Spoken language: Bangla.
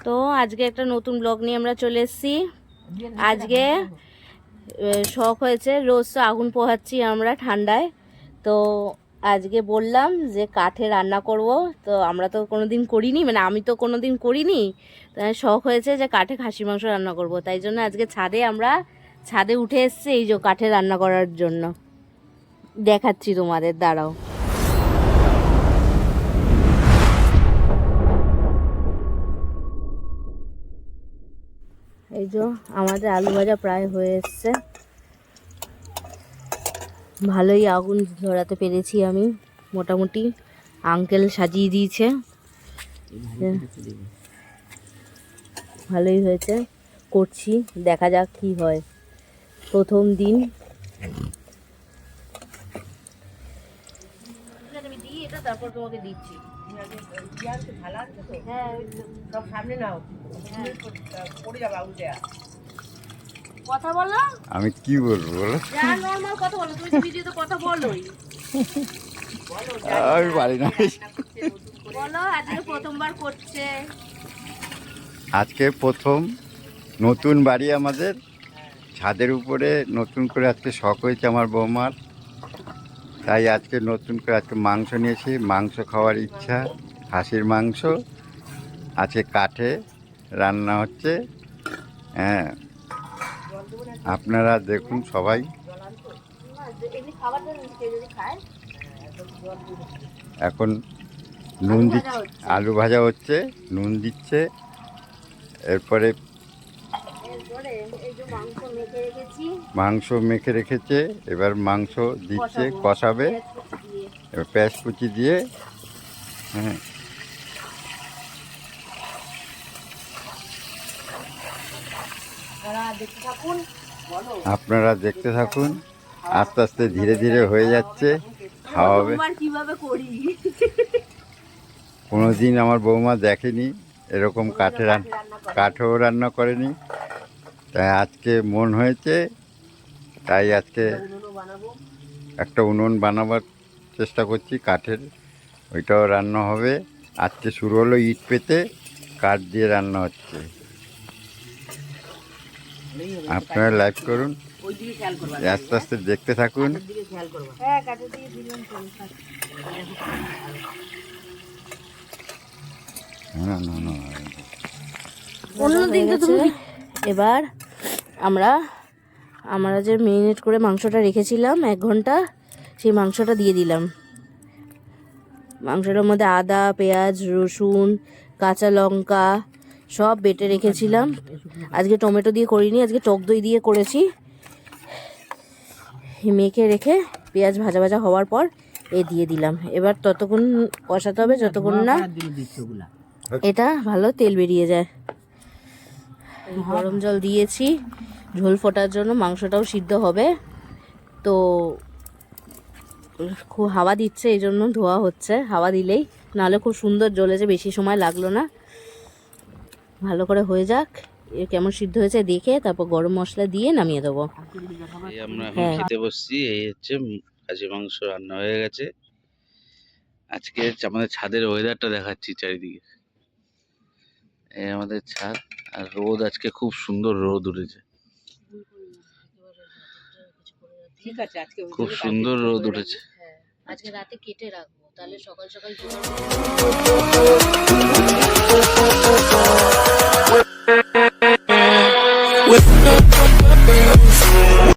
তো আজকে একটা নতুন ব্লগ নিয়ে আমরা চলে এসেছি। আজকে শখ হয়েছে, রোজ তো আগুন পোহাচ্ছি আমরা ঠান্ডায়, তো আজকে বললাম যে কাঠে রান্না করব। তো আমরা তো কোনোদিন করিনি, মানে আমি তো কোনোদিন করিনি, তাই শখ হয়েছে যে কাঠে খাসির মাংস রান্না করব। তাই জন্য আজকে ছাদে উঠে এসেছি এই যে কাঠে রান্না করার জন্য। দেখাচ্ছি তোমাদের, দাঁড়াও। এই যে আমাদের আলু ভাজা প্রায় হয়ে এসছে, ভালোই আগুন ধরাতে পেরেছি আমি মোটামুটি। আঙ্কেল সাজিয়ে দিয়েছে, ভালোই হয়েছে। করছি, দেখা যাক কি হয়। প্রথম দিন। তারপর তোমাকে দিচ্ছি। কথা বলো। আমি কি বলবো বলো? নরমাল কথা বলো, তুমি তো ভিডিওতে কথা বলোই। আমি পারি না। বলো, আজকে প্রথমবার করছে। আজকে প্রথম নতুন বাড়ি আমাদের, ছাদের উপরে নতুন করে আজকে শখ হয়েছে আমার বৌমার, তাই আজকে নতুন করে আজকে মাংস নিয়েছি। মাংস খাওয়ার ইচ্ছা, খাসির মাংস আজকে কাঠে রান্না হচ্ছে। হ্যাঁ, আপনারা দেখুন সবাই। এখন নুন দিচ্ছে, আলু ভাজা হচ্ছে, নুন দিচ্ছে। এরপরে মাংস মেখে রেখেছে, এবার মাংস দিচ্ছে, কষাবে। এবার পেঁয়াজ কুচি দিয়ে, হ্যাঁ, আপনারা দেখতে থাকুন। আস্তে আস্তে ধীরে ধীরে হয়ে যাচ্ছে, খাওয়া হবে। কোনোদিন আমার বৌমা দেখেনি এরকম কাঠেও রান্না করেনি, তাই আজকে মন হয়েছে, তাই আজকে একটা উনুন বানাবার চেষ্টা করছি কাঠের, ওইটাও রান্না হবে। আজকে শুরু হলো ইট পেতে, কাঠ দিয়ে রান্না হচ্ছে। আপনারা লাইক করুন, আস্তে আস্তে দেখতে থাকুন। এবার আমরা যে মেরিনেট করে মাংসটা রেখেছিলাম 1 ঘন্টা, সেই মাংসটা দিয়ে দিলাম। মাংসটার মধ্যে আদা, পেঁয়াজ, রসুন, কাঁচা লঙ্কা সব বেটে রেখেছিলাম। আজকে টমেটো দিয়ে করিনি, আজকে টক দই দিয়ে করেছি। মেখে রেখে পেঁয়াজ ভাজা ভাজা হওয়ার পর দিয়ে দিলাম। এবার ততক্ষণ কষাতে হবে যতক্ষণ না এটা ভালো তেল বেরিয়ে যায়। গরম জল দিয়েছি ঝোল ফোটার জন্য, মাংসটাও সিদ্ধ হবে। তো খুব হাওয়া দিচ্ছে, এই জন্য ধোয়া হচ্ছে। হাওয়া দিলেই, নাহলে খুব সুন্দর জ্বলেছে, বেশি সময় লাগলো না। ভালো করে হয়ে যাক, কেমন সিদ্ধ হয়েছে দেখে তারপর গরম মশলা দিয়ে নামিয়ে দেবো। আমরা এখন খেতে বসছি। এই হচ্ছে খাসি মাংস রান্না হয়ে গেছে। আজকে আমাদের ছাদের ওয়েদারটা দেখাচ্ছি চারিদিকে। এই আমাদের ছাদ, আর রোদ আজকে খুব সুন্দর রোদ উঠেছে, খুব সুন্দর রোদ উঠেছে। আজকে রাতে কেটে রাখবো, তাহলে সকাল সকাল